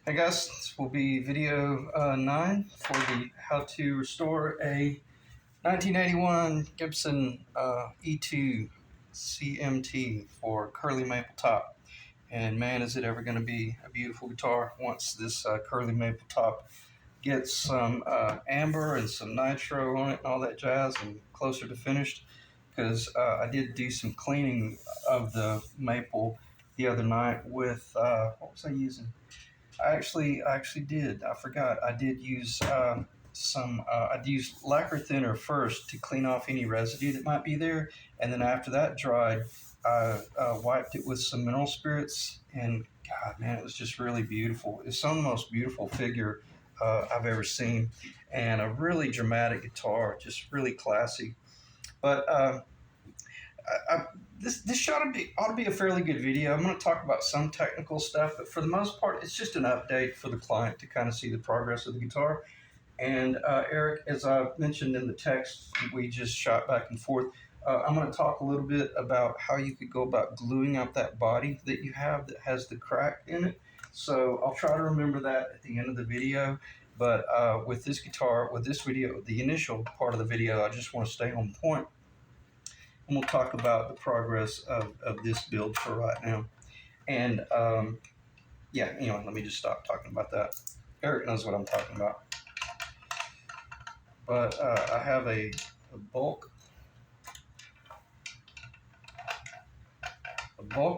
Hey guys, this will be video 9 for the how to restore a 1981 Gibson E2 CMT for curly maple top. And man, is it ever going to be a beautiful guitar once this curly maple top gets some amber and some nitro on it and all that jazz and closer to finished. Because I did do some cleaning of the maple the other night with, what was I using? I actually did. I forgot. I did use I'd use lacquer thinner first to clean off any residue that might be there, and then after that dried, I wiped it with some mineral spirits. And God, man, it was just really beautiful. It's some of the most beautiful figure I've ever seen, and a really dramatic guitar, just really classy. But this ought to be a fairly good video. I'm going to talk about some technical stuff, but for the most part, it's just an update for the client to kind of see the progress of the guitar. And Eric, as I mentioned in the text we just shot back and forth, I'm going to talk a little bit about how you could go about gluing up that body that you have that has the crack in it. So I'll try to remember that at the end of the video. But with this guitar, with this video, the initial part of the video, I just want to stay on point. And we'll talk about the progress of this build for right now. And yeah, let me just stop talking about that. Eric knows what I'm talking about. But I have a bulk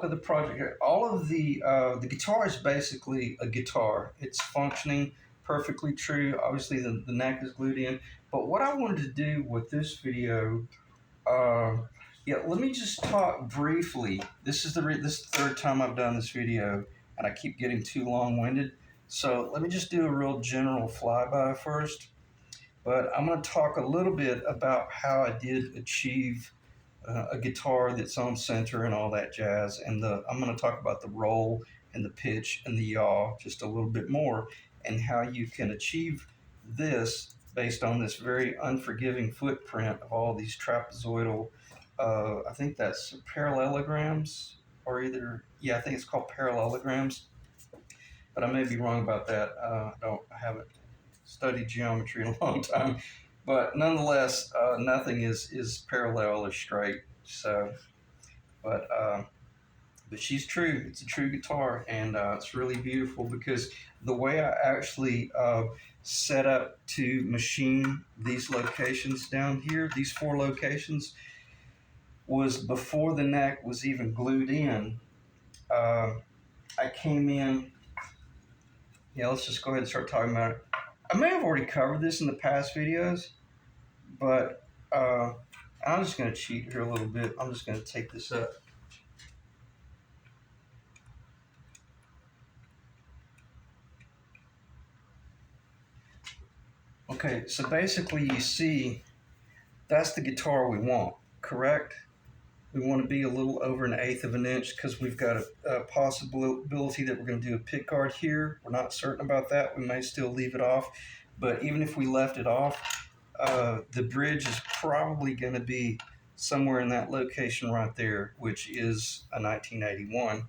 of the project here. All of the guitar is basically a guitar. It's functioning perfectly true. Obviously, the neck is glued in. But what I wanted to do with this video, let me just talk briefly. This is the third time I've done this video, and I keep getting too long-winded. So let me just do a real general flyby first. But I'm going to talk a little bit about how I did achieve a guitar that's on center and all that jazz. And I'm going to talk about the roll and the pitch and the yaw just a little bit more, and how you can achieve this based on this very unforgiving footprint of all these trapezoidal, I think that's parallelograms, or I think it's called parallelograms, but I may be wrong about that. I haven't studied geometry in a long time, but nonetheless, nothing is parallel or straight. So, but she's true. It's a true guitar, and it's really beautiful because the way I actually set up to machine these locations down here, these 4 locations, was before the neck was even glued in. I came in. Yeah, let's just go ahead and start talking about it. I may have already covered this in the past videos, but I'm just going to cheat here a little bit. I'm just going to take this up. Okay, so basically you see that's the guitar we want, correct? We want to be a little over 1/8 of an inch because we've got a possibility that we're going to do a pick guard here. We're not certain about that. We may still leave it off. But even if we left it off, the bridge is probably going to be somewhere in that location right there, which is a 1981,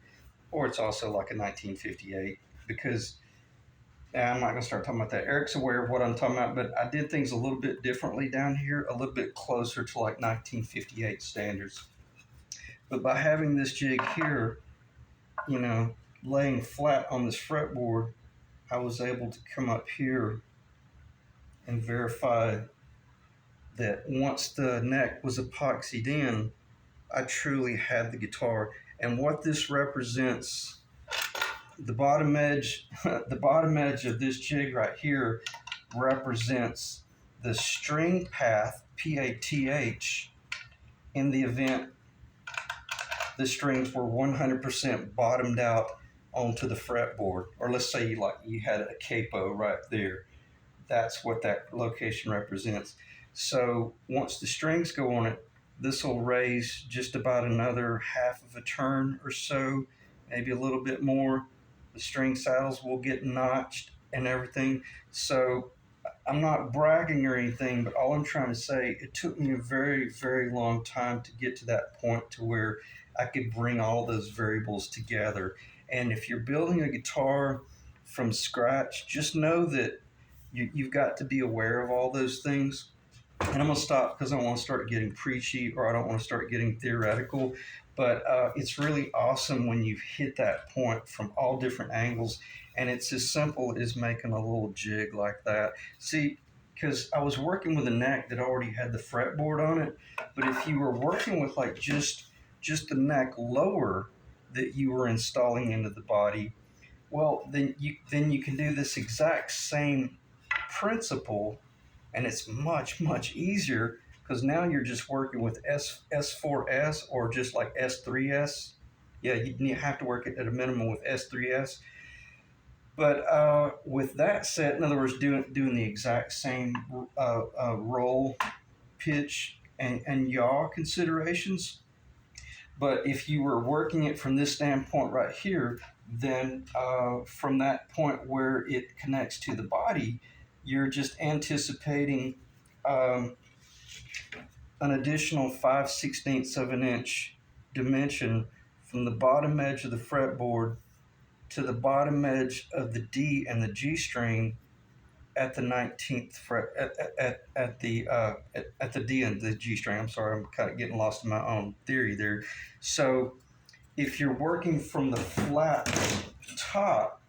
or it's also like a 1958, because I'm not going to start talking about that. Eric's aware of what I'm talking about, but I did things a little bit differently down here, a little bit closer to like 1958 standards. But by having this jig here, laying flat on this fretboard, I was able to come up here and verify that once the neck was epoxied in, I truly had the guitar. And what this represents, the bottom edge, the bottom edge of this jig right here represents the string path, PATH, in the event the strings were 100% bottomed out onto the fretboard. Or let's say you had a capo right there. That's what that location represents. So once the strings go on it, this will raise just about another 1/2 of a turn or so, maybe a little bit more. The string saddles will get notched and everything. So I'm not bragging or anything, but all I'm trying to say, it took me a very, very long time to get to that point to where I could bring all those variables together. And if you're building a guitar from scratch, just know that you've got to be aware of all those things. And I'm going to stop because I don't want to start getting preachy or I don't want to start getting theoretical. But it's really awesome when you've hit that point from all different angles. And it's as simple as making a little jig like that. See, because I was working with a neck that already had the fretboard on it. But if you were working with like just the neck lower that you were installing into the body, well, then you can do this exact same principle, and it's much easier because now you're just working with S4S or just like S3S. Yeah, you have to work it at a minimum with S3S. But with that set, in other words, doing the exact same roll, pitch, and yaw considerations. But if you were working it from this standpoint right here, then from that point where it connects to the body, you're just anticipating um, an additional 5/16 of an inch dimension from the bottom edge of the fretboard to the bottom edge of the D and the G string at the 19th fret at the D and the G string. I'm sorry, I'm kind of getting lost in my own theory there. So if you're working from the flat top,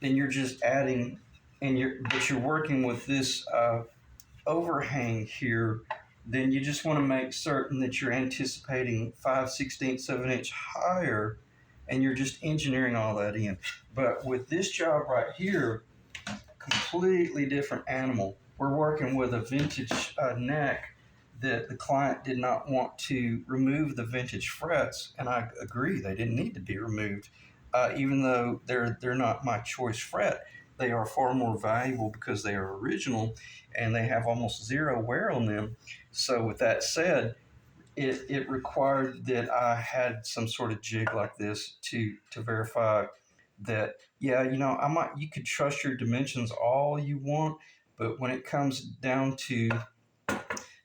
then you're just adding, but you're working with this overhang here. Then you just want to make certain that you're anticipating 5/16 of an inch higher, and you're just engineering all that in. But with this job right here, completely different animal. We're working with a vintage neck that the client did not want to remove the vintage frets, and I agree, they didn't need to be removed. Even though they're not my choice fret, they are far more valuable because they are original and they have almost zero wear on them. So with that said, it required that I had some sort of jig like this to verify that, yeah, you could trust your dimensions all you want, but when it comes down to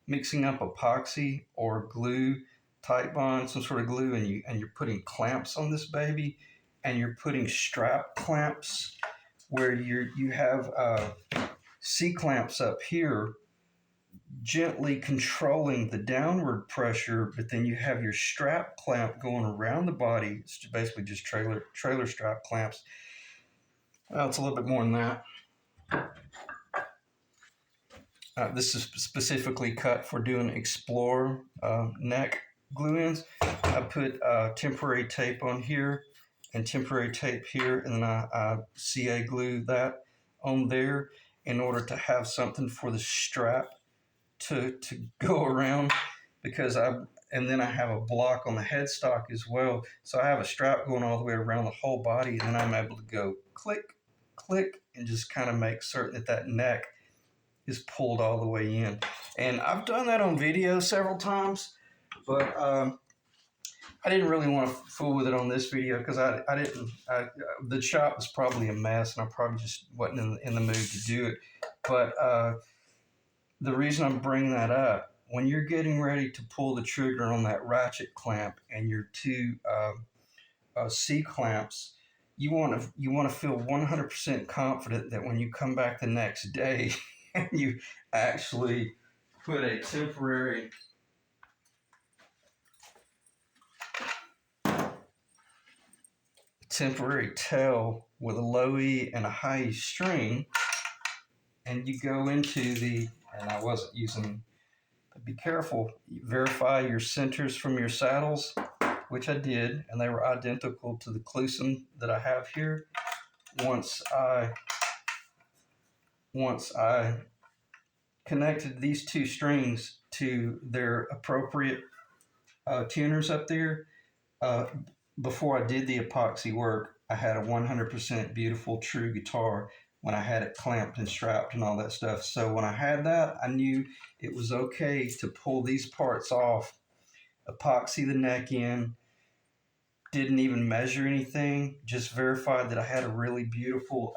mixing up epoxy or glue, tight bond, some sort of glue, and you're putting clamps on this baby, and you're putting strap clamps where you have C clamps up here gently controlling the downward pressure, but then you have your strap clamp going around the body. It's basically just trailer strap clamps. Well, it's a little bit more than that. This is specifically cut for doing Explorer neck glue-ins. I put temporary tape on here and temporary tape here, and then I CA glue that on there in order to have something for the strap to go around, and then I have a block on the headstock as well. So I have a strap going all the way around the whole body, and then I'm able to go click, click, and just kind of make certain that neck is pulled all the way in. And I've done that on video several times, but I didn't really want to fool with it on this video because the shop was probably a mess, and I probably just wasn't in the mood to do it. But the reason I'm bringing that up, when you're getting ready to pull the trigger on that ratchet clamp and your two C clamps, you want to feel 100% confident that when you come back the next day and you actually put a temporary tail with a low E and a high E string, and you go into and I wasn't using, but be careful, verify your centers from your saddles, which I did, and they were identical to the Gibson that I have here. Once I connected these two strings to their appropriate tuners up there, before I did the epoxy work, I had a 100% beautiful true guitar when I had it clamped and strapped and all that stuff. So when I had that, I knew it was okay to pull these parts off, epoxy the neck in, didn't even measure anything, just verified that I had a really beautiful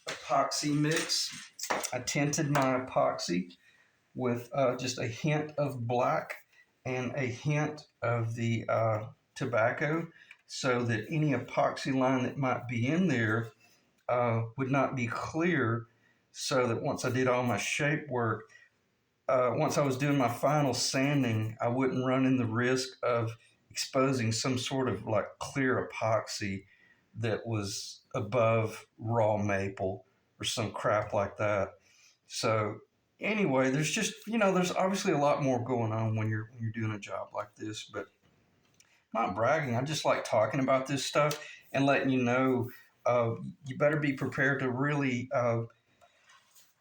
epoxy mix. I tinted my epoxy with just a hint of black and a hint of the tobacco. so that any epoxy line that might be in there would not be clear, so that once I did all my shape work, once I was doing my final sanding, I wouldn't run in the risk of exposing some sort of like clear epoxy that was above raw maple or some crap like that. So anyway, there's just, there's obviously a lot more going on when you're doing a job like this, but I'm not bragging. I just like talking about this stuff and letting you know uh, you better be prepared to really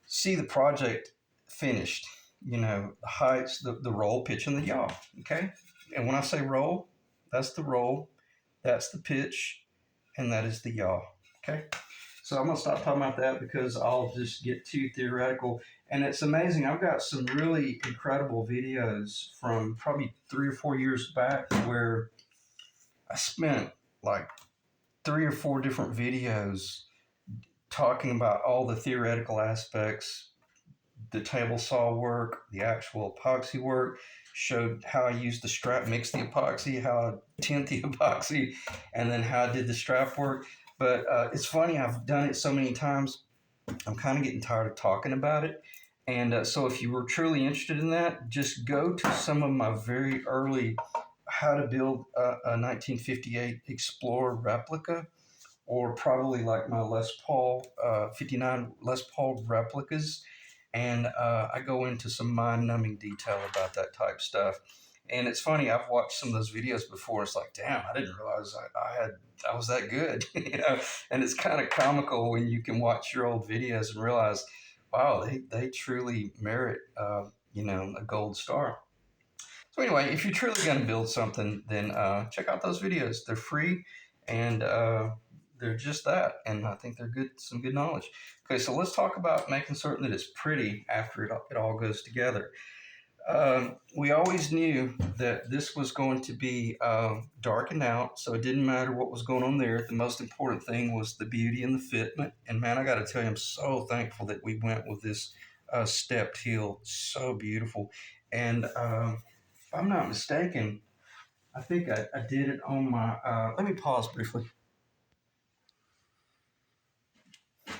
see the project finished. The heights, the roll, pitch, and the yaw. Okay. And when I say roll, that's the roll, that's the pitch, and that is the yaw. Okay. So I'm gonna stop talking about that because I'll just get too theoretical. And it's amazing. I've got some really incredible videos from probably 3 or 4 years back where I spent like 3 or 4 different videos talking about all the theoretical aspects, the table saw work, the actual epoxy work, showed how I used the strap, mixed the epoxy, how I tint the epoxy, and then how I did the strap work. But it's funny, I've done it so many times, I'm kind of getting tired of talking about it. And so if you were truly interested in that, just go to some of my very early how to build a 1958 Explorer replica, or probably like my Les Paul 59 Les Paul replicas, and I go into some mind-numbing detail about that type stuff. And it's funny, I've watched some of those videos before. It's like, damn, I didn't realize I was that good, And it's kind of comical when you can watch your old videos and realize, wow, they truly merit, a gold star. So anyway, if you're truly going to build something, then check out those videos. They're free, and they're just that. And I think they're good, some good knowledge. Okay, so let's talk about making certain that it's pretty after it all goes together. We always knew that this was going to be darkened out, so it didn't matter what was going on there. The most important thing was the beauty and the fitment. And man, I got to tell you, I'm so thankful that we went with this stepped heel. So beautiful. And if I'm not mistaken, I think I did it on my. Let me pause briefly.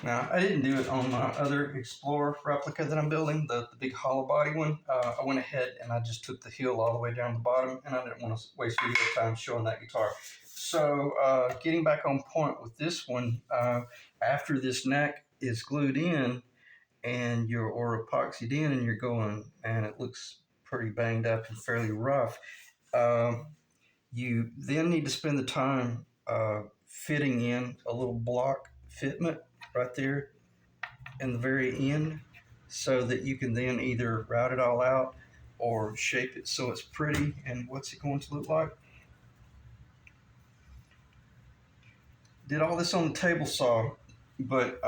Now, I didn't do it on my other Explorer replica that I'm building, the big hollow body one. I went ahead and I just took the heel all the way down the bottom, and I didn't want to waste video time showing that guitar. So, getting back on point with this one, after this neck is glued in and or epoxied in, and you're going, and it looks pretty banged up and fairly rough. Um, You then need to spend the time fitting in a little block fitment right there in the very end, so that you can then either route it all out or shape it so it's pretty. And what's it going to look like? Did all this on the table saw, but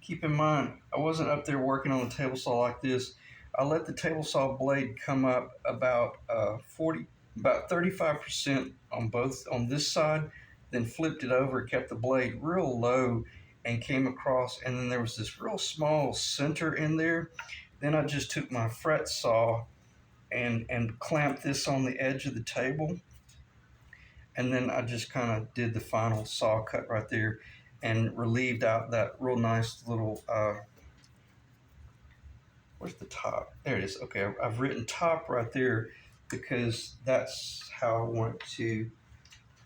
keep in mind, I wasn't up there working on the table saw like this. I let the table saw blade come up about 35% on this side, then flipped it over, kept the blade real low, and came across. And then there was this real small center in there. Then I just took my fret saw and clamped this on the edge of the table, and then I just kind of did the final saw cut right there and relieved out that real nice little where's the top? There it is. Okay, I've written top right there because that's how I want to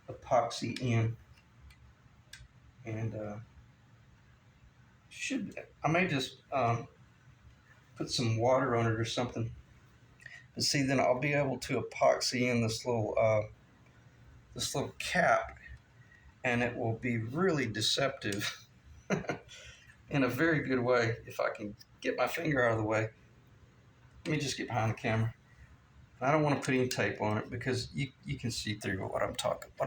epoxy in. And I may just put some water on it or something. But see, then I'll be able to epoxy in this little cap, and it will be really deceptive in a very good way if I can get my finger out of the way. Let me just get behind the camera. I don't want to put any tape on it because you can see through what I'm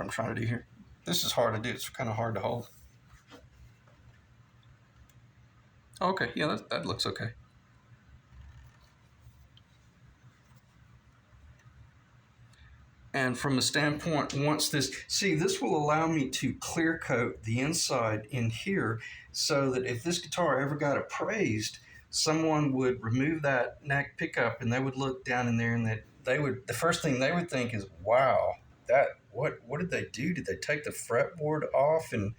trying to do here. This is hard to do. It's kind of hard to hold. Okay, yeah, that looks okay. And from the standpoint, this will allow me to clear coat the inside in here, so that if this guitar ever got appraised, someone would remove that neck pickup and they would look down in there, and the first thing they would think is, wow, what did they do? Did they take the fretboard off? And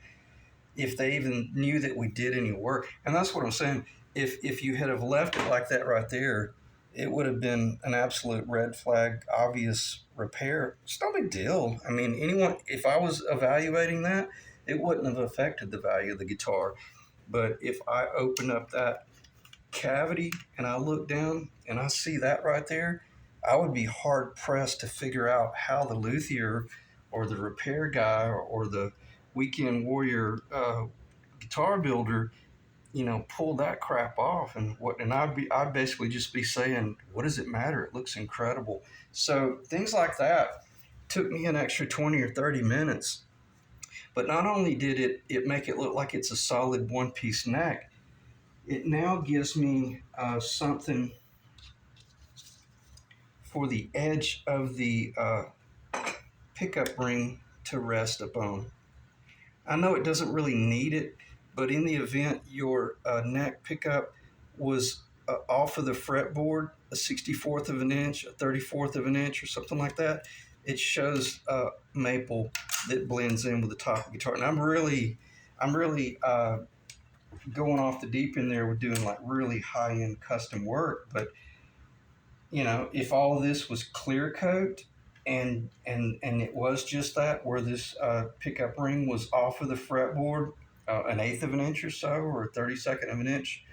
if they even knew that we did any work. And that's what I'm saying. If you had have left it like that right there, it would have been an absolute red flag, obvious repair. It's no big deal. I mean, anyone, if I was evaluating that, it wouldn't have affected the value of the guitar. But if I open up that cavity and I look down and I see that right there, I would be hard pressed to figure out how the luthier or the repair guy or the weekend warrior guitar builder, pull that crap off. And I'd basically just be saying, what does it matter? It looks incredible. So things like that took me an extra 20 or 30 minutes. But not only did it make it look like it's a solid one-piece neck, it now gives me something for the edge of the pickup ring to rest upon. I know it doesn't really need it, but in the event your neck pickup was off of the fretboard, a 64th of an inch, a 34th of an inch, or something like that, it shows maple that blends in with the top of the guitar. And I'm really going off the deep end there with doing like really high-end custom work. But if all of this was clear coat and it was just that, where this pickup ring was off of the fretboard an 1/8 of an inch or so, or a 32nd of an inch,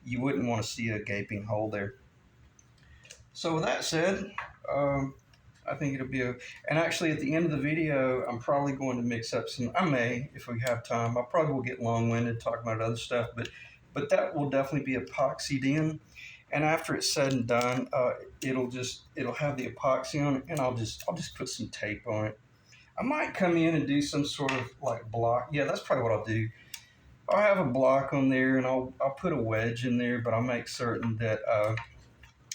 you wouldn't want to see a gaping hole there. So with that said, I think it'll be and actually at the end of the video, I'm probably going to mix up I may, if we have time, I probably will get long-winded talking about other stuff, but that will definitely be epoxied in. And after it's said and done, it'll have the epoxy on it, and I'll just put some tape on it. I might come in and do some sort of like block. Yeah, that's probably what I'll do. I'll have a block on there, and I'll put a wedge in there, but I'll make certain that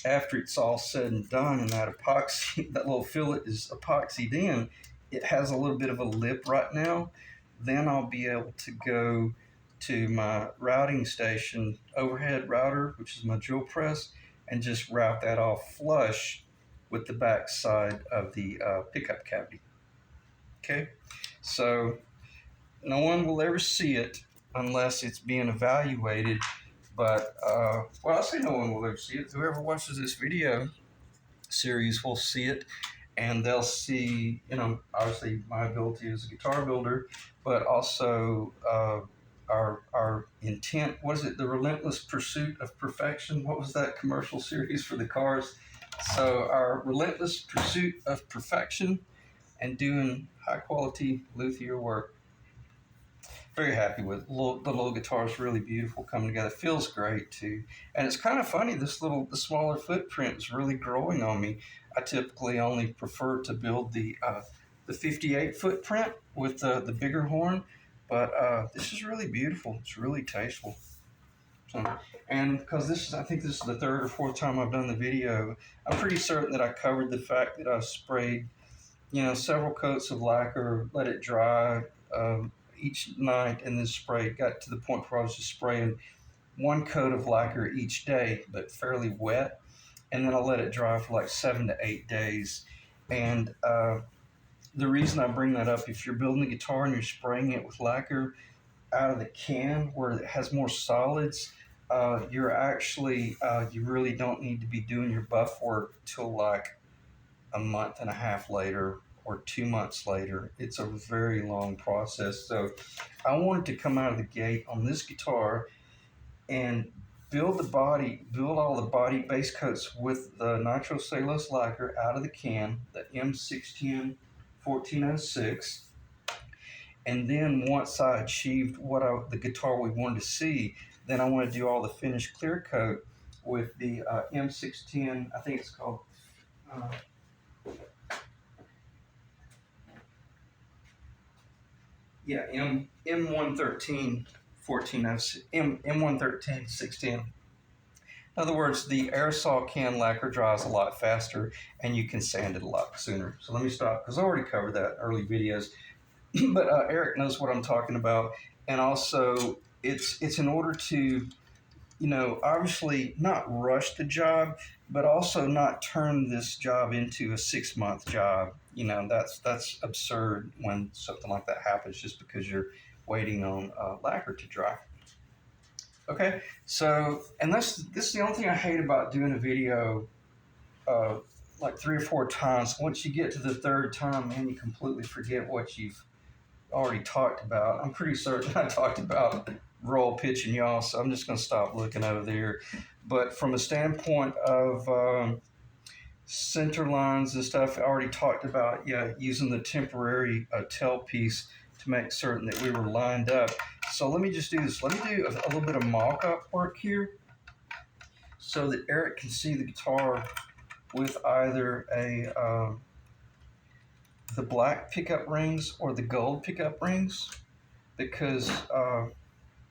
after it's all said and done, and that epoxy, that little fillet is epoxied in, it has a little bit of a lip right now. Then I'll be able to go to my routing station overhead router, which is my drill press, and just route that off flush with the back side of the pickup cavity. Okay, so no one will ever see it unless it's being evaluated. But, well, I say no one will ever see it. Whoever watches this video series will see it, and they'll see, obviously my ability as a guitar builder, but also our intent. What is it? The relentless pursuit of perfection. What was that commercial series for the cars? So our relentless pursuit of perfection and doing high quality luthier work. Very happy with it. The little guitar is really beautiful coming together. Feels great too. And it's kind of funny, the smaller footprint is really growing on me. I typically only prefer to build the 58 footprint with the bigger horn, but this is really beautiful. It's really tasteful. So, and because I think this is the 3rd or 4th time I've done the video, I'm pretty certain that I covered the fact that I sprayed, several coats of lacquer, let it dry each night, and then got to the point where I was just spraying 1 coat of lacquer each day, but fairly wet, and then I let it dry for like 7 to 8 days. And the reason I bring that up, if you're building a guitar and you're spraying it with lacquer out of the can where it has more solids, you really don't need to be doing your buff work till like a month and a half later or 2 months later. It's a very long process. So I wanted to come out of the gate on this guitar and build all the body base coats with the nitrocellulose lacquer out of the can, the M610 1406. And then once I achieved the guitar we wanted to see, then I want to do all the finished clear coat with the M610, I think it's called M113 1406, M113 610. In other words, the aerosol can lacquer dries a lot faster, and you can sand it a lot sooner. So let me stop, because I already covered that in early videos. But Eric knows what I'm talking about. And also, it's in order to, obviously not rush the job, but also not turn this job into a 6-month job. That's absurd when something like that happens just because you're waiting on lacquer to dry. Okay, so and this is the only thing I hate about doing a video uh, like 3 or 4 times. Once you get to the third time, man, you completely forget what you've already talked about. I'm pretty certain I talked about roll, pitch, and yaw, so I'm just going to stop looking over there. But from a standpoint of center lines and stuff, I already talked about, using the temporary tail piece to make certain that we were lined up. So let me just do this. Let me do a little bit of mock-up work here so that Eric can see the guitar with either the black pickup rings or the gold pickup rings, because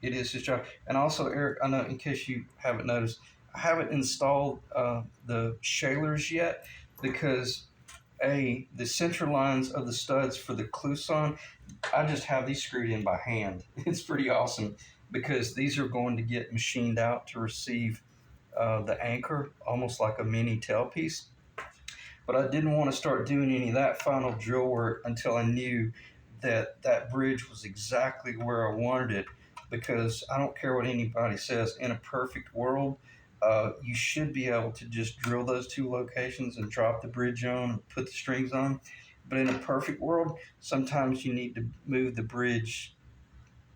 it is his job. And also, Eric, I know in case you haven't noticed, I haven't installed the shalers yet because the center lines of the studs for the cloisonne, I just have these screwed in by hand. It's pretty awesome because these are going to get machined out to receive the anchor, almost like a mini tailpiece. But I didn't want to start doing any of that final drill work until I knew that that bridge was exactly where I wanted it, because I don't care what anybody says, in a perfect world, you should be able to just drill those two locations and drop the bridge on and put the strings on. But in a perfect world, sometimes you need to move the bridge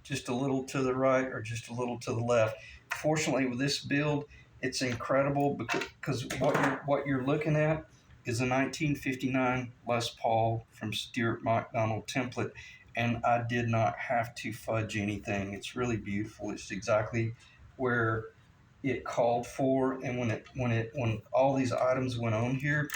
just a little to the right or just a little to the left. Fortunately, with this build, it's incredible because what you're looking at is a 1959 Les Paul from Stuart MacDonald template, and I did not have to fudge anything. It's really beautiful. It's exactly where it called for, and when all these items went on here,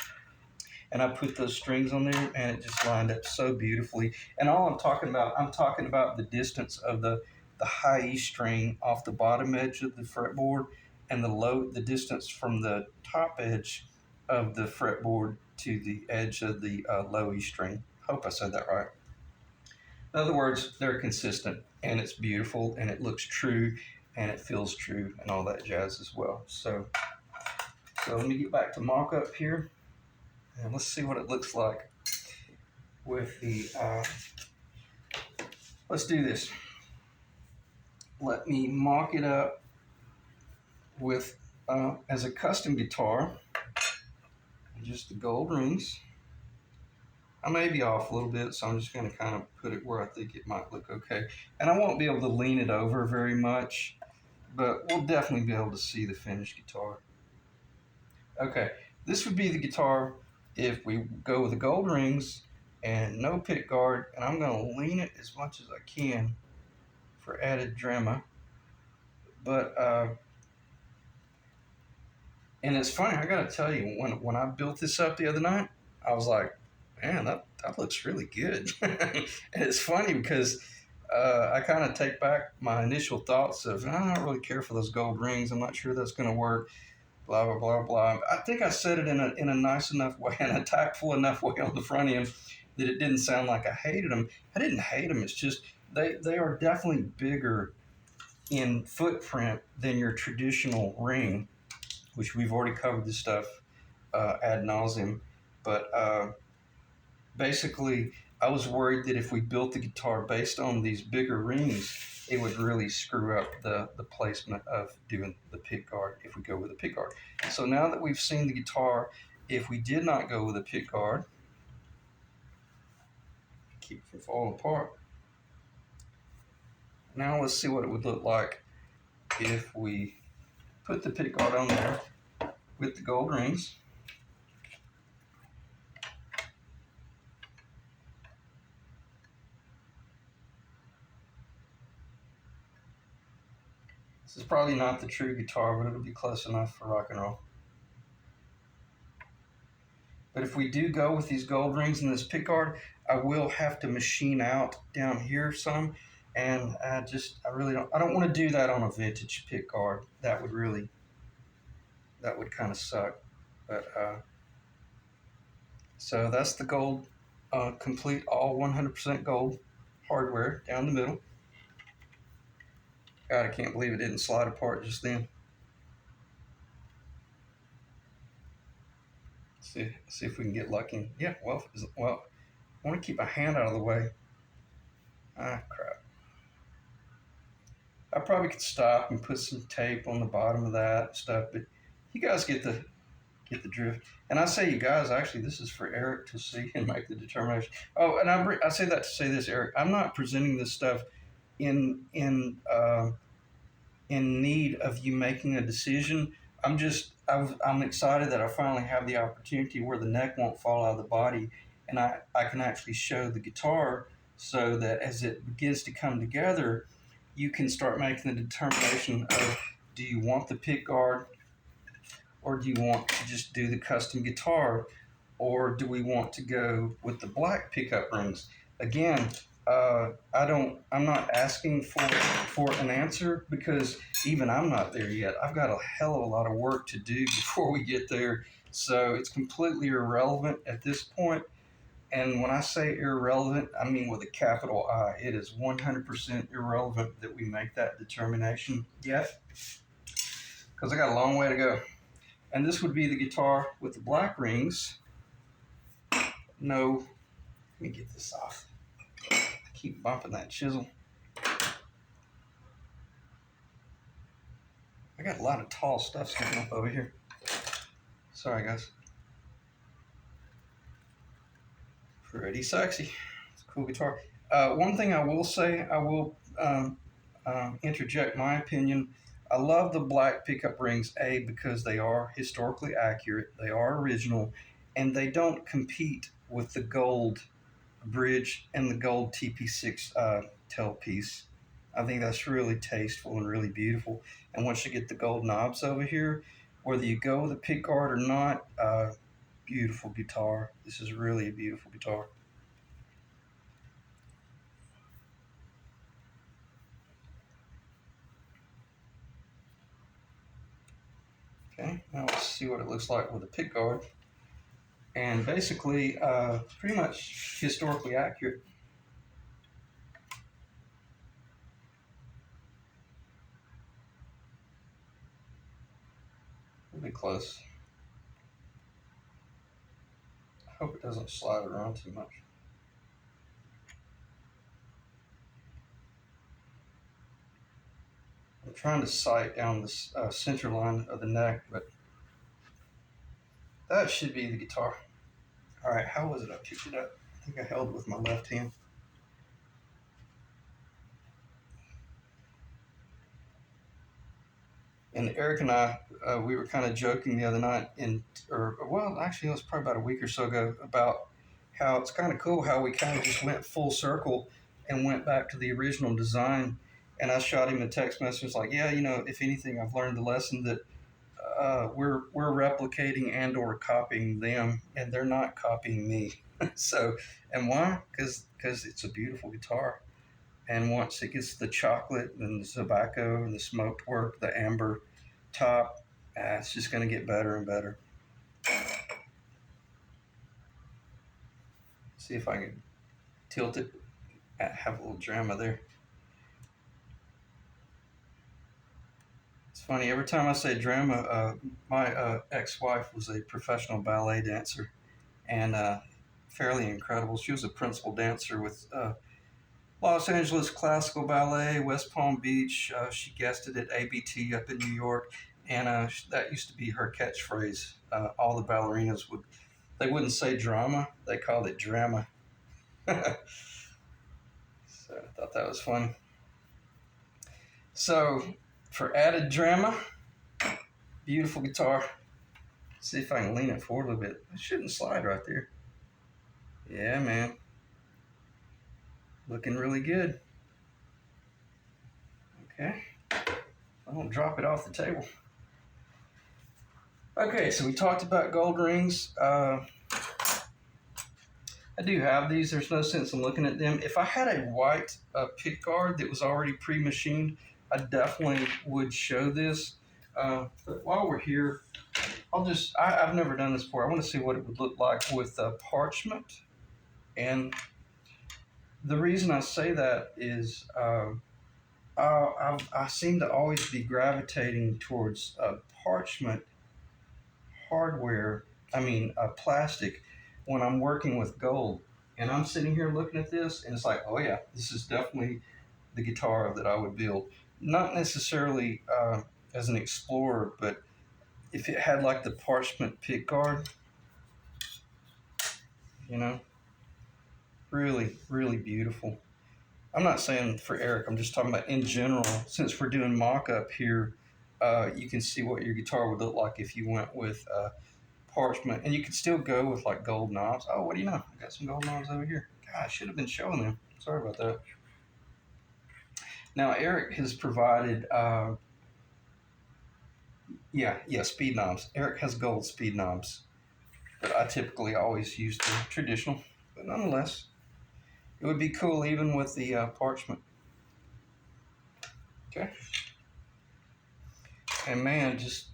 and I put those strings on there, and it just lined up so beautifully. And all I'm talking about the distance of the high E string off the bottom edge of the fretboard, and the distance from the top edge of the fretboard to the edge of the low E string. Hope I said that right. In other words, they're consistent, and it's beautiful, and it looks true, and it feels true, and all that jazz as well. So let me get back to mock-up here, and let's see what it looks like with the, let's do this. Let me mock it up with, as a custom guitar, just the gold rings. I may be off a little bit, so I'm just going to kind of put it where I think it might look okay. And I won't be able to lean it over very much, but we'll definitely be able to see the finished guitar. Okay, this would be the guitar if we go with the gold rings and no pick guard, and I'm going to lean it as much as I can for added drama. But and it's funny, I got to tell you, when I built this up the other night, I was like, man, that looks really good. And it's funny because I kind of take back my initial thoughts of, I don't really care for those gold rings. I'm not sure that's going to work. Blah, blah, blah, blah. I think I said it in a nice enough way and a tactful enough way on the front end that it didn't sound like I hated them. I didn't hate them. It's just they are definitely bigger in footprint than your traditional ring, which we've already covered this stuff ad nauseum. But basically, I was worried that if we built the guitar based on these bigger rings, it would really screw up the placement of doing the pick guard if we go with a pick guard. So now that we've seen the guitar, if we did not go with a pick guard, keep it from falling apart. Now let's see what it would look like if we put the pick guard on there with the gold rings. This is probably not the true guitar, but it'll be close enough for rock and roll. But if we do go with these gold rings and this pickguard, I will have to machine out down here some, and I don't want to do that on a vintage pickguard. That would kind of suck. But so that's the gold, complete all 100% gold hardware down the middle. God, I can't believe it didn't slide apart just then. See if we can get lucky. Yeah, well, I want to keep my hand out of the way. Ah, crap. I probably could stop and put some tape on the bottom of that and stuff, but you guys get the drift. And I say you guys, actually, this is for Eric to see and make the determination. Oh, and I say that to say this, Eric. I'm not presenting this stuff in in uh, in need of you making a decision. I'm excited that I finally have the opportunity where the neck won't fall out of the body, and I can actually show the guitar so that as it begins to come together, you can start making the determination of, do you want the pick guard, or do you want to just do the custom guitar, or do we want to go with the black pickup rings? Again, I'm not asking for an answer, because even I'm not there yet. I've got a hell of a lot of work to do before we get there. So it's completely irrelevant at this point. And when I say irrelevant, I mean with a capital I. It is 100% irrelevant that we make that determination yet, because I got a long way to go. And this would be the guitar with the black rings. No, let me get this off. Keep bumping that chisel. I got a lot of tall stuff sticking up over here. Sorry, guys. Pretty sexy. It's a cool guitar. One thing I will say, I will interject my opinion. I love the black pickup rings, because they are historically accurate, they are original, and they don't compete with the gold bridge and the gold TP6 tailpiece. I think that's really tasteful and really beautiful. And once you get the gold knobs over here, whether you go with a pick guard or not, beautiful guitar. This is really a beautiful guitar. Okay, now let's see what it looks like with a pick guard. And basically, pretty much historically accurate. Really close. I hope it doesn't slide around too much. I'm trying to sight down this center line of the neck, but that should be the guitar. All right, how was it? I picked it up. I think I held it with my left hand. And Eric and I, we were kind of joking the other night, actually, it was probably about a week or so ago, about how it's kind of cool how we kind of just went full circle and went back to the original design. And I shot him a text message like, yeah, if anything, I've learned the lesson that we're replicating and/or copying them, and they're not copying me. So, and why? Because it's a beautiful guitar. And once it gets the chocolate and the tobacco and the smoked work, the amber top, it's just going to get better and better. See if I can tilt it. Have a little drama there. It's funny, every time I say drama, my ex-wife was a professional ballet dancer, and fairly incredible. She was a principal dancer with Los Angeles Classical Ballet, West Palm Beach. She guested at ABT up in New York, and that used to be her catchphrase. All the ballerinas they wouldn't say drama, they called it drama. So I thought that was fun. So for added drama, beautiful guitar. See if I can lean it forward a little bit. It shouldn't slide right there. Yeah, man. Looking really good. Okay. I won't drop it off the table. Okay, so we talked about gold rings. I do have these. There's no sense in looking at them. If I had a white pick guard that was already pre-machined, I definitely would show this. But while we're here, I've never done this before. I want to see what it would look like with parchment. And the reason I say that is I seem to always be gravitating towards parchment hardware plastic when I'm working with gold. And I'm sitting here looking at this, and it's like, oh yeah, this is definitely the guitar that I would build. Not necessarily as an explorer, but if it had like the parchment pick guard, you know, really, really beautiful. I'm not saying for Eric, I'm just talking about in general. Since we're doing mock-up here, you can see what your guitar would look like if you went with parchment. And you could still go with like gold knobs. Oh, what do you know? I got some gold knobs over here. God, I should have been showing them. Sorry about that. Now, Eric has provided, speed knobs. Eric has gold speed knobs, but I typically always use the traditional. But nonetheless, it would be cool even with the parchment. Okay. And man, just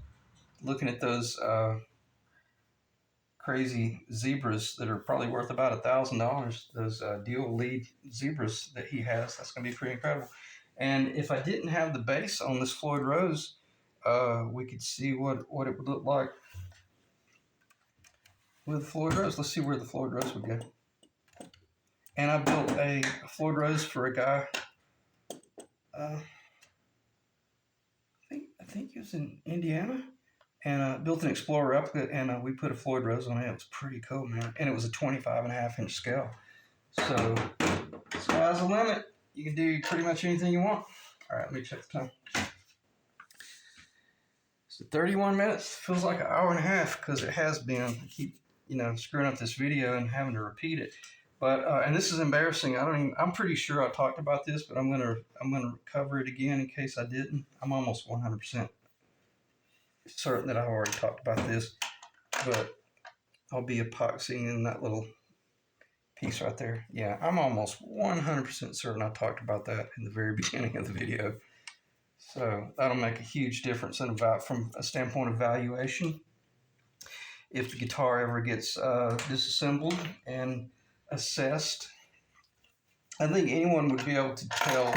looking at those crazy zebras that are probably worth about $1,000, those dual lead zebras that he has, that's going to be pretty incredible. And if I didn't have the bass on this Floyd Rose, we could see what it would look like with the Floyd Rose. Let's see where the Floyd Rose would go. And I built a Floyd Rose for a guy. I think he was in Indiana, and built an Explorer replica, and we put a Floyd Rose on it. It was pretty cool, man. And it was a 25.5-inch scale. So sky's the limit. You can do pretty much anything you want. All right, let me check the time. So 31 minutes. Feels like an hour and a half because it has been. I keep screwing up this video and having to repeat it. But and this is embarrassing. I'm pretty sure I talked about this, but I'm gonna cover it again in case I didn't. I'm almost 100% certain that I've already talked about this, but I'll be epoxying in that little piece right there. Yeah, I'm almost 100% certain I talked about that in the very beginning of the video. So that'll make a huge difference from a standpoint of valuation. If the guitar ever gets disassembled and assessed, I think anyone would be able to tell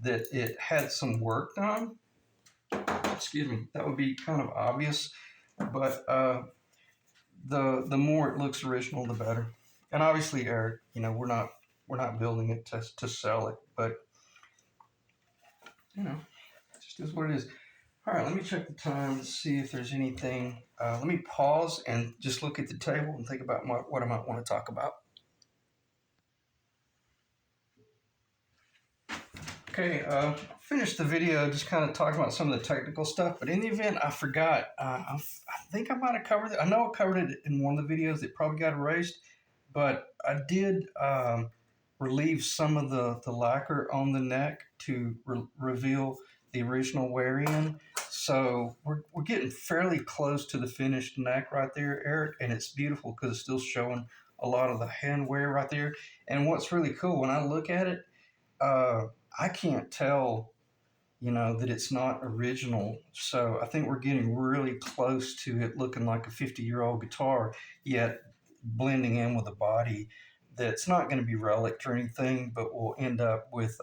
that it had some work done. Excuse me, that would be kind of obvious, but the more it looks original, the better. And obviously, Eric, we're not building it to sell it, but it just is what it is. All right, let me check the time and see if there's anything. Let me pause and just look at the table and think about what I might want to talk about. Okay, finished the video just kind of talking about some of the technical stuff, but in the event I forgot, I think I might have covered it. I know I covered it in one of the videos that probably got erased, but I did relieve some of the lacquer on the neck to reveal the original wear-in. So we're getting fairly close to the finished neck right there, Eric, and it's beautiful because it's still showing a lot of the hand wear right there. And what's really cool, when I look at it, I can't tell, that it's not original. So I think we're getting really close to it looking like a 50-year-old guitar, yet blending in with a body that's not going to be relic or anything, but will end up with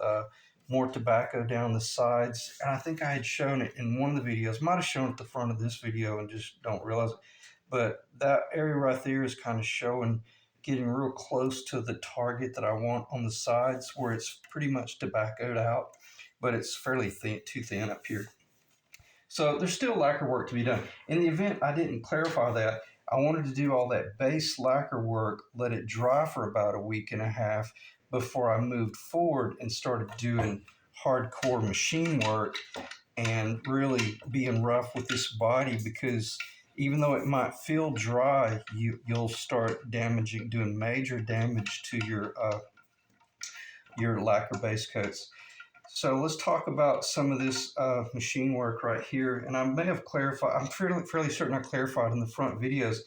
more tobacco down the sides. And I think I had shown it in one of the videos. Might have shown it at the front of this video and just don't realize it. But that area right there is kind of showing, getting real close to the target that I want on the sides, where it's pretty much tobaccoed out, but it's fairly too thin up here. So there's still lacquer work to be done. In the event I didn't clarify that, I wanted to do all that base lacquer work, let it dry for about a week and a half before I moved forward and started doing hardcore machine work and really being rough with this body, because even though it might feel dry, you'll start doing major damage to your lacquer base coats. So let's talk about some of this machine work right here. And I may have clarified, I'm fairly certain I clarified in the front videos.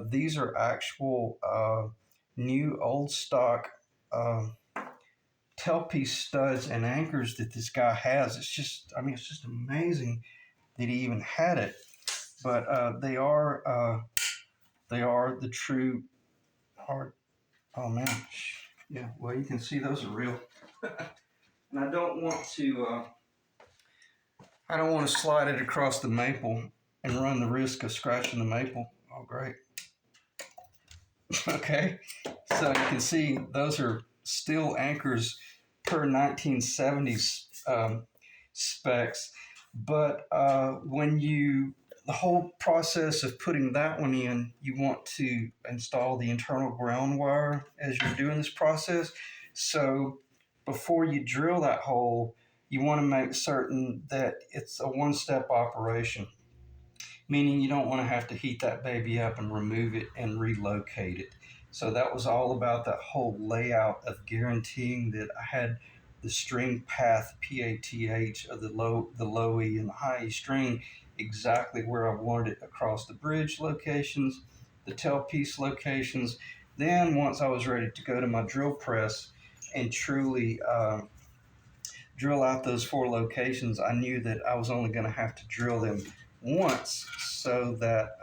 These are actual new old stock tailpiece studs and anchors that this guy has. It's just amazing that he even had it. But they are the true hard. Oh man, yeah. Well, you can see those are real. And I don't want to slide it across the maple and run the risk of scratching the maple. Oh, great. Okay, so you can see those are steel anchors per 1970s specs. But the whole process of putting that one in, you want to install the internal ground wire as you're doing this process. So before you drill that hole, you want to make certain that it's a one-step operation, meaning you don't want to have to heat that baby up and remove it and relocate it. So that was all about that whole layout of guaranteeing that I had the string path PATH of the low E and the high E string exactly where I wanted it across the bridge locations, the tailpiece locations. Then once I was ready to go to my drill press and truly drill out those 4 locations, I knew that I was only going to have to drill them once, so that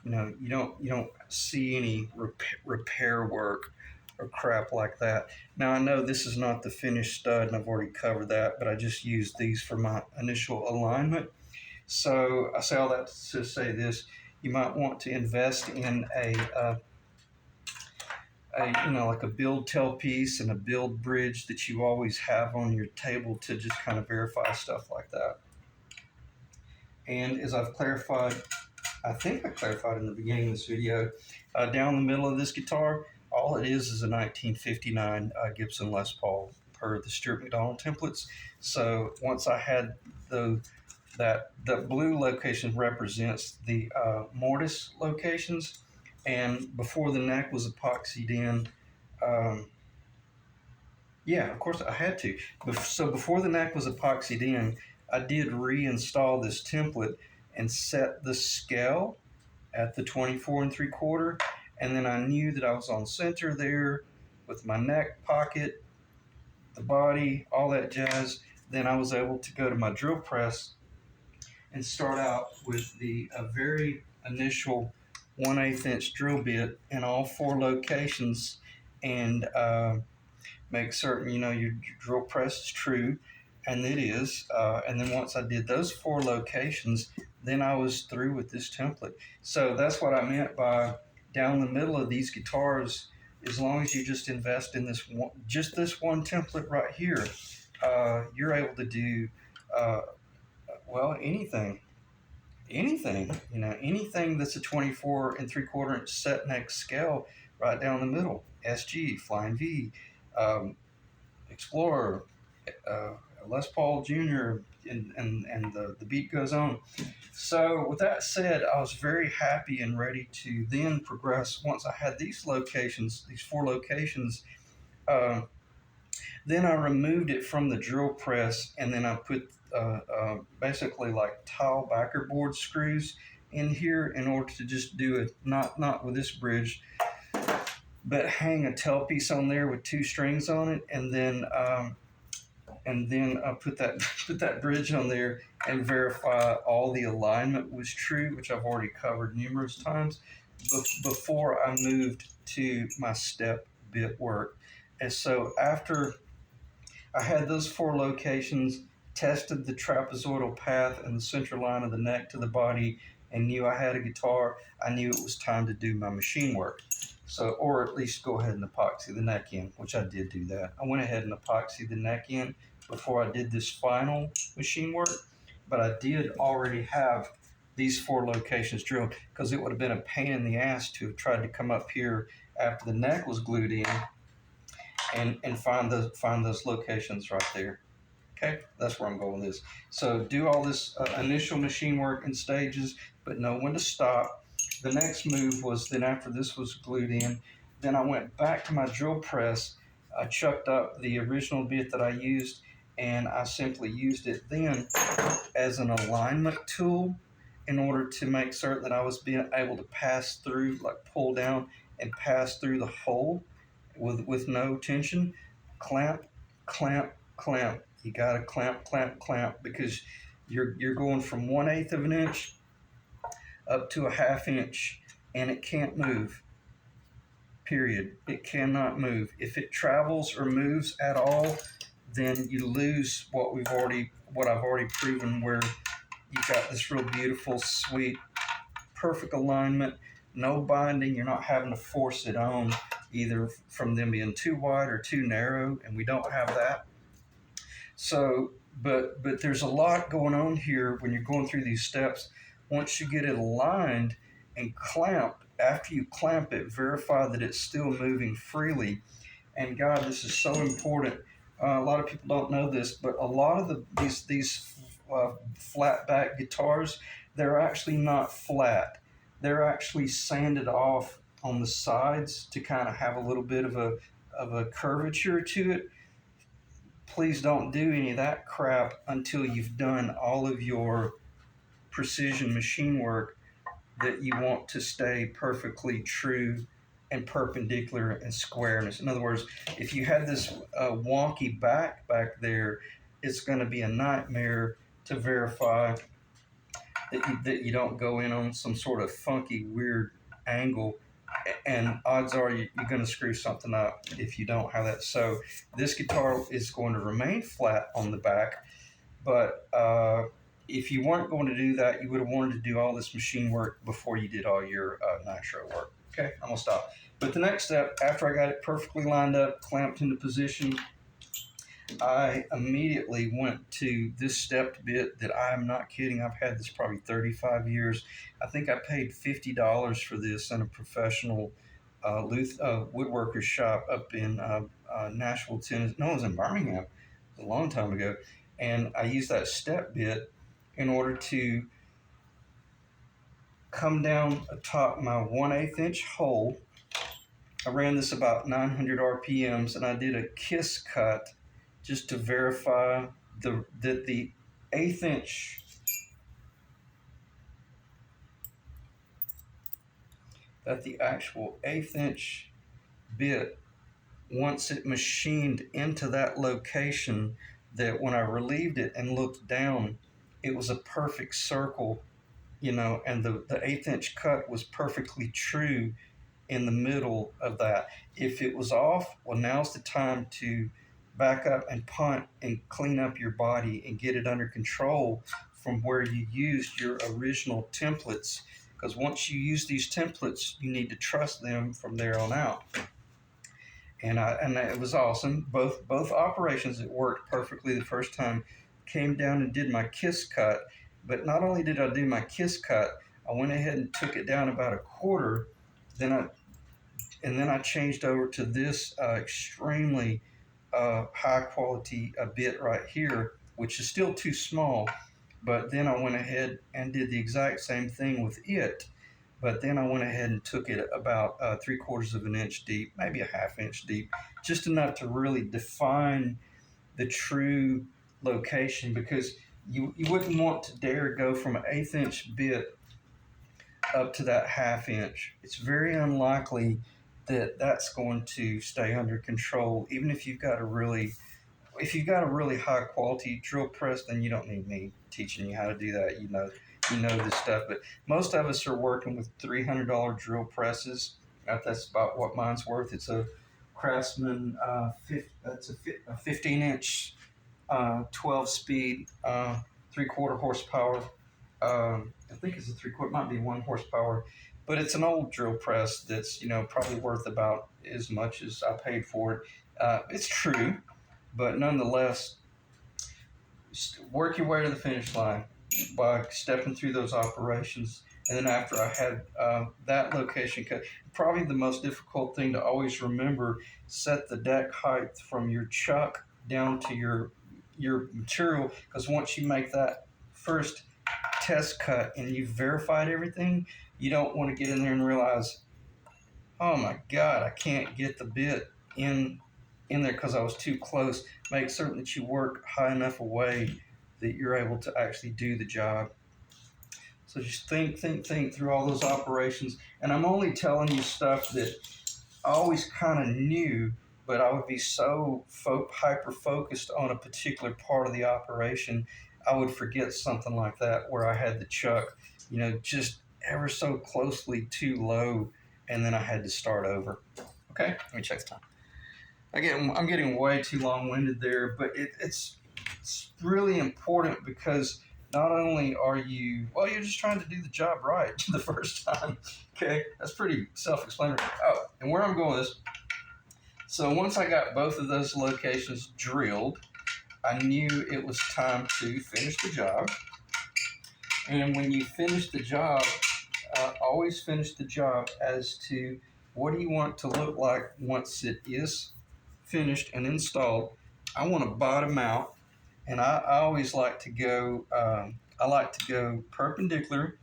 you don't see any repair work or crap like that. Now I know this is not the finished stud, and I've already covered that, but I just used these for my initial alignment. So I say all that to say this: you might want to invest in like a build tailpiece and a build bridge that you always have on your table to just kind of verify stuff like that. And as I've clarified, I think I clarified in the beginning of this video, down the middle of this guitar, all it is a 1959 Gibson Les Paul per the Stuart McDonald templates. So once I had the blue location represents the mortise locations, and before the neck was epoxied in, um, yeah, of course I had to. So before the neck was epoxied in, I did reinstall this template and set the scale at the 24 and 3/4, and then I knew that I was on center there with my neck pocket, the body, all that jazz. Then I was able to go to my drill press and start out with the very initial 1/8 inch drill bit in all 4 locations, and make certain your drill press is true, and it is. And then once I did those 4 locations, then I was through with this template. So that's what I meant by down the middle of these guitars. As long as you just invest in this one template right here, you're able to do well anything that's a 24 and 3/4 inch set neck scale right down the middle. SG, Flying V, Explorer, uh, Les Paul Jr., and the beat goes on. So with that said, I was very happy and ready to then progress. Once I had these 4 locations, uh, then I removed it from the drill press, and then I put basically like tile backer board screws in here in order to just do it, not with this bridge, but hang a tailpiece on there with 2 strings on it, and then put that bridge on there and verify all the alignment was true, which I've already covered numerous times before I moved to my step bit work. And so after I had those 4 locations, tested the trapezoidal path and the center line of the neck to the body, and knew I had a guitar, I knew it was time to do my machine work. So, or at least go ahead and epoxy the neck in, which I did do that. I went ahead and epoxied the neck in before I did this final machine work, but I did already have these 4 locations drilled, because it would have been a pain in the ass to have tried to come up here after the neck was glued in and find those locations right there. Okay, that's where I'm going with this. So do all this initial machine work in stages, but know when to stop. The next move was, then after this was glued in, then I went back to my drill press. I chucked up the original bit that I used, and I simply used it then as an alignment tool in order to make certain that I was being able to pass through, like pull down and pass through the hole with no tension. Clamp, clamp, clamp. You got to clamp, clamp, clamp, because you're going from 1/8 of an inch up to a 1/2 inch, and it can't move. Period. It cannot move. If it travels or moves at all, then you lose what I've already proven, where you've got this real beautiful, sweet, perfect alignment no binding. You're not having to force it on either from them being too wide or too narrow, and we don't have that. So, but there's a lot going on here when you're going through these steps. Once you get it aligned and clamped, after you clamp it, verify that it's still moving freely. And God, this is so important. A lot of people don't know this, but a lot of these flat back guitars, they're actually not flat. They're actually sanded off on the sides to kind of have a little bit of a curvature to it. Please don't do any of that crap until you've done all of your precision machine work that you want to stay perfectly true and perpendicular and squareness. In other words, if you had this wonky back there, it's going to be a nightmare to verify that you don't go in on some sort of funky, weird angle. And odds are you're going to screw something up if you don't have that. So this guitar is going to remain flat on the back, but if you weren't going to do that, you would have wanted to do all this machine work before you did all your nitro work. Okay, I'm going to stop. But the next step, after I got it perfectly lined up, clamped into position, I immediately went to this stepped bit that I'm not kidding. I've had this probably 35 years. I think I paid $50 for this in a professional woodworker's shop up in Nashville, Tennessee. No, it was in Birmingham. It was a long time ago. And I used that step bit in order to come down atop my 1/8 inch hole. I ran this about 900 RPMs, and I did a kiss cut just to verify that the 1/8 inch that the actual 1/8 inch bit, once it machined into that location, that when I relieved it and looked down, it was a perfect circle, and the 1/8 inch cut was perfectly true in the middle of that. If it was off, well, now's the time to back up and punt and clean up your body and get it under control from where you used your original templates. Because once you use these templates, you need to trust them from there on out. And it was awesome. Both operations, it worked perfectly the first time. Came down and did my kiss cut, but not only did I do my kiss cut, I went ahead and took it down about a quarter. Then I changed over to this extremely high quality bit right here, which is still too small. But then I went ahead and did the exact same thing with it. But then I went ahead and took it about 3/4 of an inch deep, maybe a 1/2 inch deep, just enough to really define the true location, because you wouldn't want to dare go from an 1/8 inch bit up to that 1/2 inch. It's very unlikely that that's going to stay under control. Even if you've got a really high quality drill press, then you don't need me teaching you how to do that. You know this stuff. But most of us are working with $300 drill presses. That's about what mine's worth. It's a Craftsman. That's a 15 inch, 12 speed, 3/4 horsepower. I think it's a 3/4, might be 1 horsepower, but it's an old drill press that's probably worth about as much as I paid for it. It's true, but nonetheless, work your way to the finish line by stepping through those operations. And then after I had that location cut, probably the most difficult thing to always remember: set the deck height from your chuck down to your material, because once you make that first test cut and you've verified everything, you don't want to get in there and realize, oh my God, I can't get the bit in there because I was too close. Make certain that you work high enough away that you're able to actually do the job. So just think through all those operations. And I'm only telling you stuff that I always kind of knew, but I would be so hyper focused on a particular part of the operation, I would forget something like that, where I had the chuck, just ever so closely too low, and then I had to start over. Okay, let me check the time. Again, I'm getting way too long-winded there, but it's really important, because not only are you, well, you're just trying to do the job right the first time. Okay, that's pretty self-explanatory. Oh, and where I'm going with this, so once I got both of those locations drilled, I knew it was time to finish the job. And when you finish the job, always finish the job as to what do you want to look like once it is finished and installed. I want to bottom out, and I always like to go. I like to go perpendicular.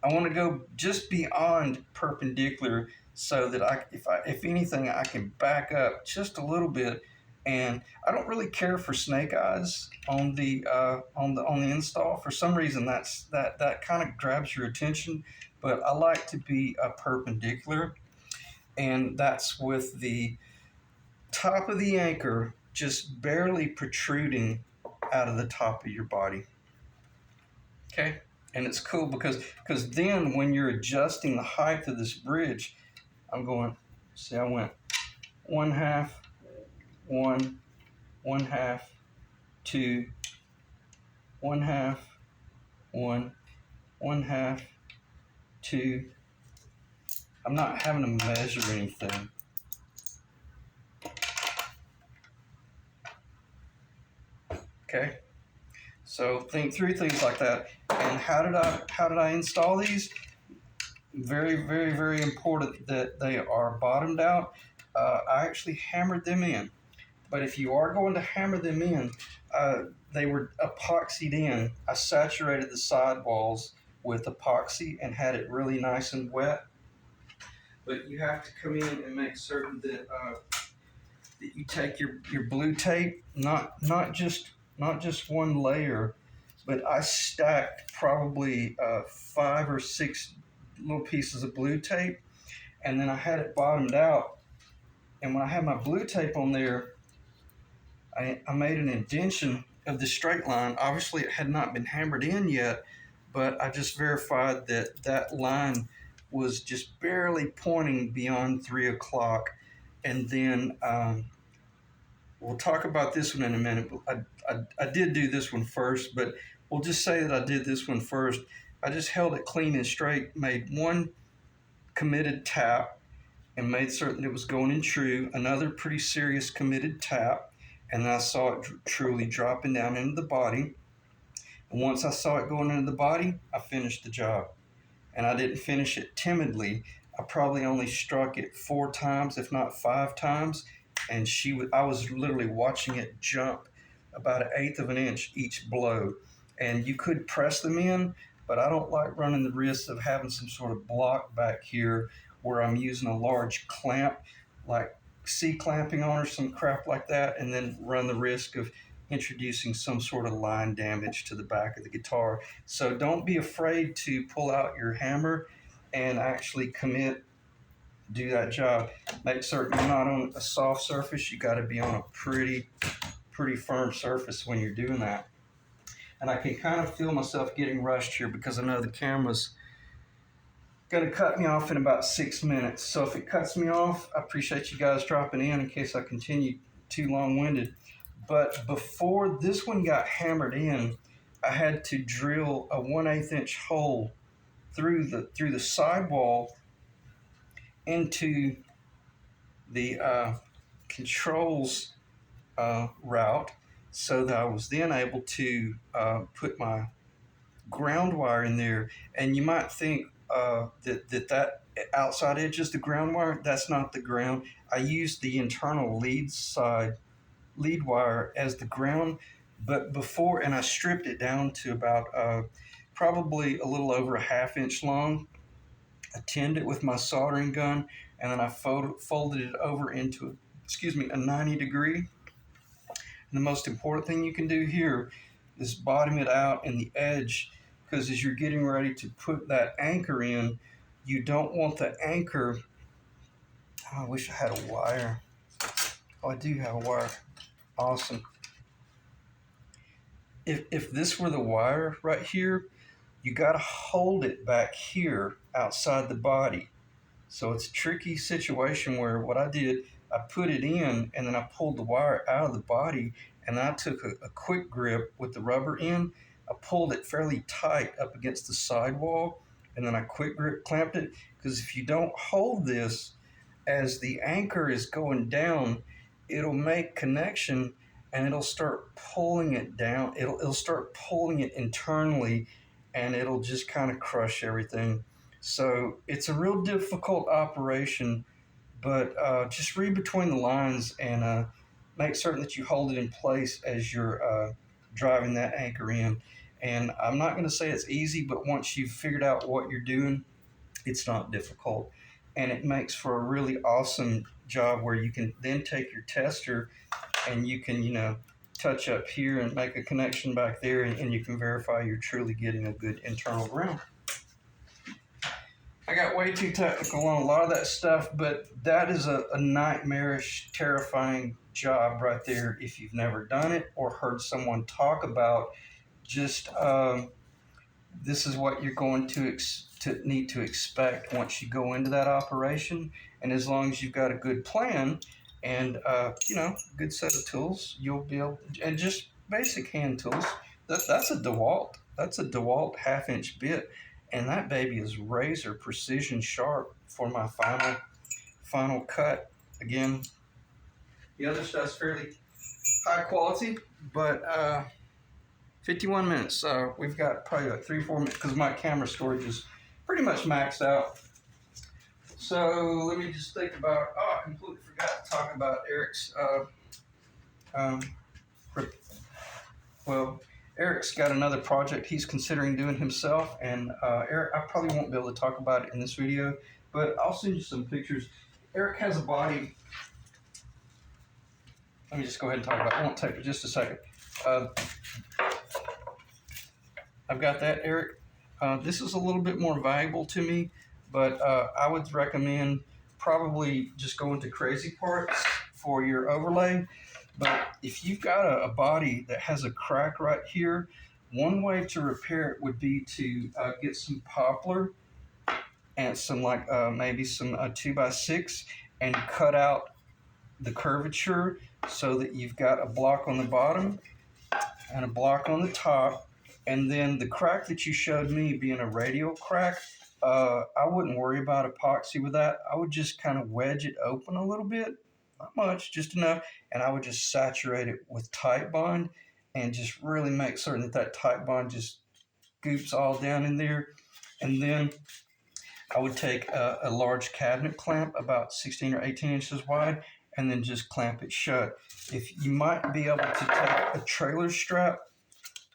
I want to go just beyond perpendicular so that if anything, I can back up just a little bit. And I don't really care for snake eyes on the install. For some reason, that kind of grabs your attention. But I like to be perpendicular, and that's with the top of the anchor just barely protruding out of the top of your body. Okay, and it's cool because then when you're adjusting the height of this bridge, I'm going. See, I went 1/2, 1, 1/2, 2, 1/2, 1, 1/2, 2. I'm not having to measure anything. Okay, so think through things like that. And how did I install these? Very, very, very important that they are bottomed out. I actually hammered them in. But if you are going to hammer them in, they were epoxied in. I saturated the sidewalls with epoxy and had it really nice and wet. But you have to come in and make certain that you take your blue tape, not just one layer, but I stacked probably 5 or 6 little pieces of blue tape, and then I had it bottomed out. And when I had my blue tape on there, I made an indentation of the straight line. Obviously, it had not been hammered in yet, but I just verified that that line was just barely pointing beyond 3 o'clock. And then we'll talk about this one in a minute. I did do this one first, but we'll just say that I did this one first. I just held it clean and straight, made one committed tap, and made certain it was going in true, another pretty serious committed tap, and I saw it truly dropping down into the body. And once I saw it going into the body, I finished the job. And I didn't finish it timidly. I probably only struck it 4 times, if not 5 times, and I was literally watching it jump about 1/8 of an inch each blow. And you could press them in, but I don't like running the risk of having some sort of block back here where I'm using a large clamp, like C-clamping on or some crap like that, and then run the risk of introducing some sort of line damage to the back of the guitar. So don't be afraid to pull out your hammer and actually do that job. Make certain you're not on a soft surface. You got to be on a pretty firm surface when you're doing that. And I can kind of feel myself getting rushed here because I know the camera's going to cut me off in about 6 minutes. So if it cuts me off, I appreciate you guys dropping in case I continue too long-winded. But before this one got hammered in, I had to drill a 1/8 inch hole through the sidewall into the controls route, so that I was then able to put my ground wire in there. And you might think that outside edge is the ground wire. That's not the ground. I used the internal lead wire as the ground, but and I stripped it down to about probably a little over 1/2 inch long. I tinned it with my soldering gun, and then I folded it over into a 90 degree. And the most important thing you can do here is bottom it out in the edge, because as you're getting ready to put that anchor in, you don't want the anchor. Oh, I wish I had a wire. Oh, I do have a wire. Awesome. If this were the wire right here, you got to hold it back here outside the body. So it's a tricky situation where what I did, I put it in and then I pulled the wire out of the body, and I took a quick grip with the rubber end I pulled it fairly tight up against the sidewall, and then I quick grip clamped it, because if you don't hold this as the anchor is going down, it'll make connection and it'll start pulling it down. It'll start pulling it internally, and it'll just kind of crush everything. So it's a real difficult operation, but just read between the lines and make certain that you hold it in place as you're driving that anchor in. And I'm not going to say it's easy, but once you've figured out what you're doing, it's not difficult. And it makes for a really awesome job where you can then take your tester and you can, touch up here and make a connection back there, and you can verify you're truly getting a good internal ground. I got way too technical on a lot of that stuff, but that is a nightmarish, terrifying job right there if you've never done it or heard someone talk about. Just this is what you're going to need to expect once you go into that operation. And as long as you've got a good plan and a good set of tools, you'll be able, and just basic hand tools. That's a DeWalt. That's a DeWalt 1/2-inch bit, and that baby is razor precision sharp for my final cut. Again, the other stuff's fairly high quality, but 51 minutes. We've got probably like 3-4 minutes because my camera storage is pretty much maxed out. So let me just think about, I completely forgot to talk about Eric's, Eric's got another project he's considering doing himself, and Eric, I probably won't be able to talk about it in this video, but I'll send you some pictures. Eric has a body. Let me just go ahead and talk about it. It won't take just a second. I've got that, Eric. This is a little bit more valuable to me, but I would recommend probably just going to Crazy Parts for your overlay. But if you've got a body that has a crack right here, one way to repair it would be to get some poplar and some maybe some 2x6 and cut out the curvature so that you've got a block on the bottom and a block on the top. And then the crack that you showed me being a radial crack, I wouldn't worry about epoxy with that. I would just kind of wedge it open a little bit, not much, just enough, and I would just saturate it with Titebond and just really make certain that Titebond just goops all down in there. And then I would take a large cabinet clamp about 16 or 18 inches wide and then just clamp it shut. If you might be able to take a trailer strap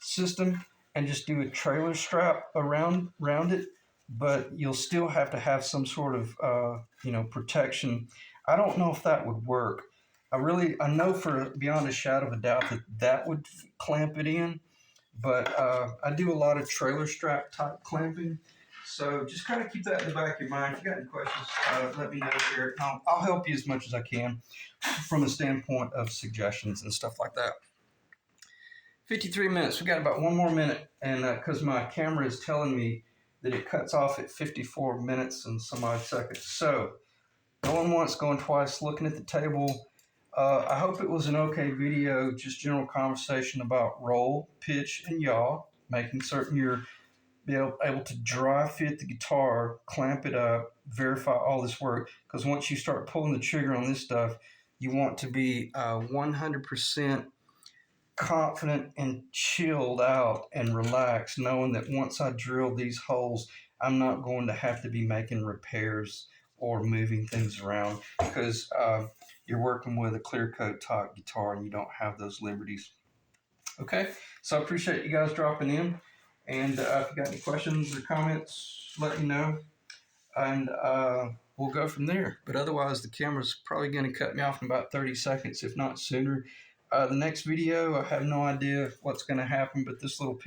system and just do a trailer strap around it, but you'll still have to have some sort of protection. I don't know if that would work. I know for beyond a shadow of a doubt that would clamp it in, but I do a lot of trailer strap type clamping. So just kind of keep that in the back of your mind. If you got any questions, let me know, Eric. I'll help you as much as I can from a standpoint of suggestions and stuff like that. 53 minutes. We got about 1 more minute, and because my camera is telling me that it cuts off at 54 minutes and some odd seconds. So going once, going twice, looking at the table. I hope it was an okay video, just general conversation about roll, pitch, and yaw, making certain you're able to dry fit the guitar, clamp it up, verify all this work, because once you start pulling the trigger on this stuff, you want to be 100% confident and chilled out and relaxed, knowing that once I drill these holes, I'm not going to have to be making repairs or moving things around, because you're working with a clear coat top guitar and you don't have those liberties. Okay, so I appreciate you guys dropping in, and if you got any questions or comments, let me know, and we'll go from there. But otherwise, the camera's probably going to cut me off in about 30 seconds, if not sooner. The next video, I have no idea what's going to happen, but this little piece